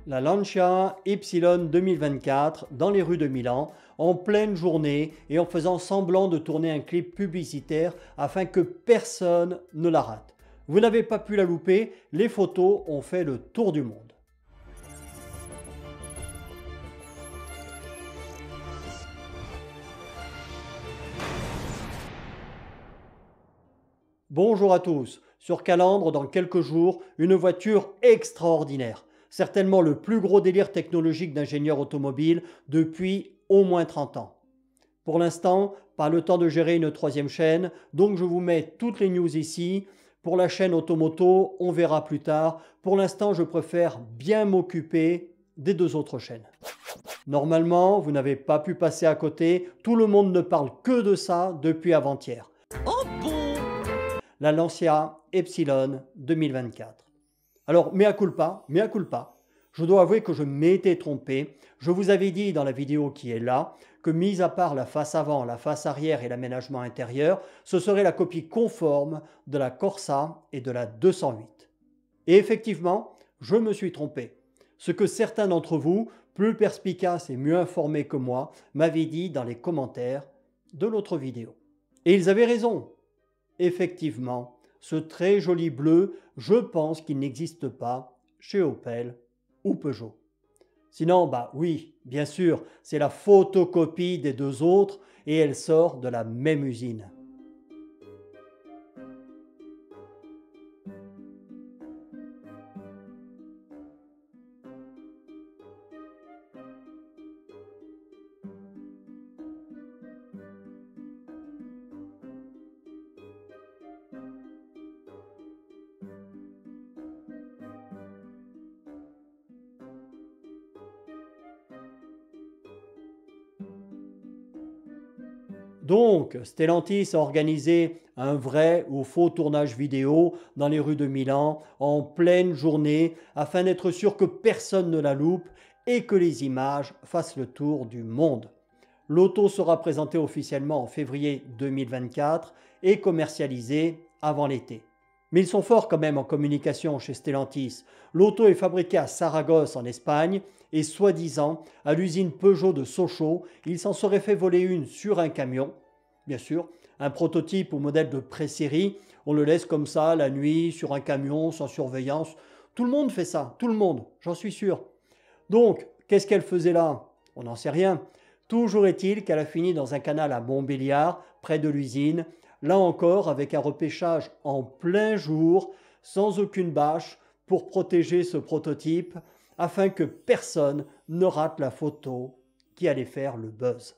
La Lancia Y 2024 dans les rues de Milan en pleine journée et en faisant semblant de tourner un clip publicitaire afin que personne ne la rate. Vous n'avez pas pu la louper, les photos ont fait le tour du monde. Bonjour à tous, sur Calandre dans quelques jours, une voiture extraordinaire. Certainement le plus gros délire technologique d'ingénieur automobile depuis au moins 30 ans. Pour l'instant, pas le temps de gérer une troisième chaîne, donc je vous mets toutes les news ici. Pour la chaîne Automoto, on verra plus tard. Pour l'instant, je préfère bien m'occuper des deux autres chaînes. Normalement, vous n'avez pas pu passer à côté, tout le monde ne parle que de ça depuis avant-hier. Oh bon! La Lancia Ypsilon 2024. Alors, mea culpa, je dois avouer que je m'étais trompé. Je vous avais dit dans la vidéo qui est là que mis à part la face avant, la face arrière et l'aménagement intérieur, ce serait la copie conforme de la Corsa et de la 208. Et effectivement, je me suis trompé. Ce que certains d'entre vous, plus perspicaces et mieux informés que moi, m'avaient dit dans les commentaires de l'autre vidéo. Et ils avaient raison. Effectivement, ce très joli bleu, je pense qu'il n'existe pas chez Opel ou Peugeot. Sinon, bah oui, bien sûr, c'est la photocopie des deux autres et elle sort de la même usine. Donc, Stellantis a organisé un vrai ou faux tournage vidéo dans les rues de Milan en pleine journée afin d'être sûr que personne ne la loupe et que les images fassent le tour du monde. L'auto sera présentée officiellement en février 2024 et commercialisée avant l'été. Mais ils sont forts quand même en communication chez Stellantis. L'auto est fabriquée à Saragosse en Espagne et soi-disant à l'usine Peugeot de Sochaux, il s'en serait fait voler une sur un camion. Bien sûr, un prototype ou modèle de pré-série, on le laisse comme ça la nuit sur un camion sans surveillance. Tout le monde fait ça, tout le monde, j'en suis sûr. Donc, qu'est-ce qu'elle faisait là? On n'en sait rien. Toujours est-il qu'elle a fini dans un canal à Montbéliard, près de l'usine, là encore avec un repêchage en plein jour, sans aucune bâche, pour protéger ce prototype, afin que personne ne rate la photo qui allait faire le buzz.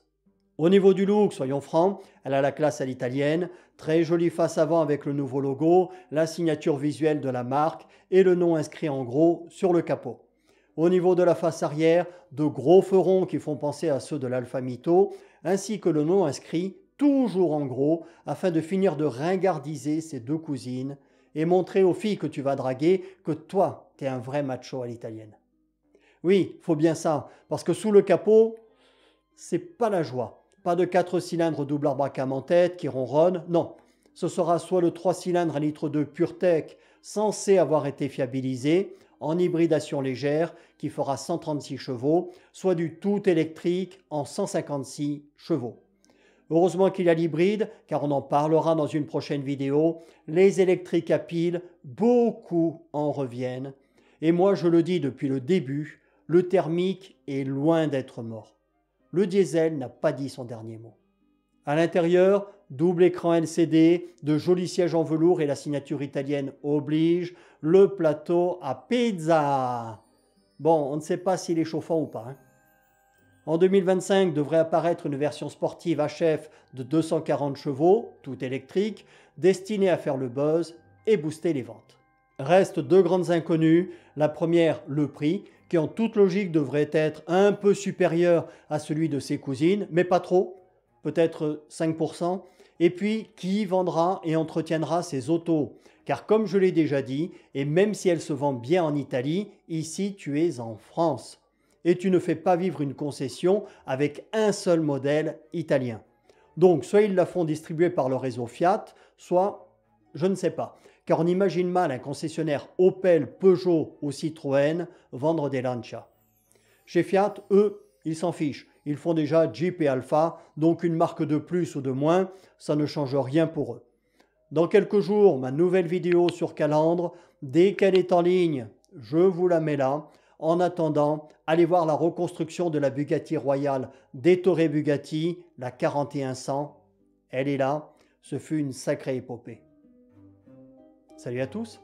Au niveau du look, soyons francs, elle a la classe à l'italienne, très jolie face avant avec le nouveau logo, la signature visuelle de la marque et le nom inscrit en gros sur le capot. Au niveau de la face arrière, de gros ferons qui font penser à ceux de l'Alfa Mito, ainsi que le nom inscrit toujours en gros, afin de finir de ringardiser ces deux cousines et montrer aux filles que tu vas draguer que toi, t'es un vrai macho à l'italienne. Oui, faut bien ça, parce que sous le capot, c'est pas la joie. Pas de 4 cylindres double arbre-à-cam en tête qui ronronne, non. Ce sera soit le 3 cylindres 1,2 litre PureTech censé avoir été fiabilisé en hybridation légère qui fera 136 chevaux, soit du tout électrique en 156 chevaux. Heureusement qu'il y a l'hybride, car on en parlera dans une prochaine vidéo. Les électriques à pile, beaucoup en reviennent. Et moi, je le dis depuis le début, le thermique est loin d'être mort. Le diesel n'a pas dit son dernier mot. À l'intérieur, double écran LCD, de jolis sièges en velours et la signature italienne oblige, le plateau à pizza. Bon, on ne sait pas s'il est chauffant ou pas. En 2025 devrait apparaître une version sportive HF de 240 chevaux, tout électrique, destinée à faire le buzz et booster les ventes. Restent deux grandes inconnues. La première, le prix, qui en toute logique devrait être un peu supérieur à celui de ses cousines, mais pas trop, peut-être 5%. Et puis, qui vendra et entretiendra ces autos? Car comme je l'ai déjà dit, et même si elles se vendent bien en Italie, ici tu es en France. Et tu ne fais pas vivre une concession avec un seul modèle italien. Donc, soit ils la font distribuer par le réseau Fiat, soit je ne sais pas. car on imagine mal un concessionnaire Opel, Peugeot ou Citroën vendre des Lancia. Chez Fiat, eux, ils s'en fichent. Ils font déjà Jeep et Alfa, donc une marque de plus ou de moins, ça ne change rien pour eux. Dans quelques jours, ma nouvelle vidéo sur Calandre, dès qu'elle est en ligne, je vous la mets là. En attendant, allez voir la reconstruction de la Bugatti Royale d'Ettore Bugatti, la 4100. Elle est là, ce fut une sacrée épopée. Salut à tous!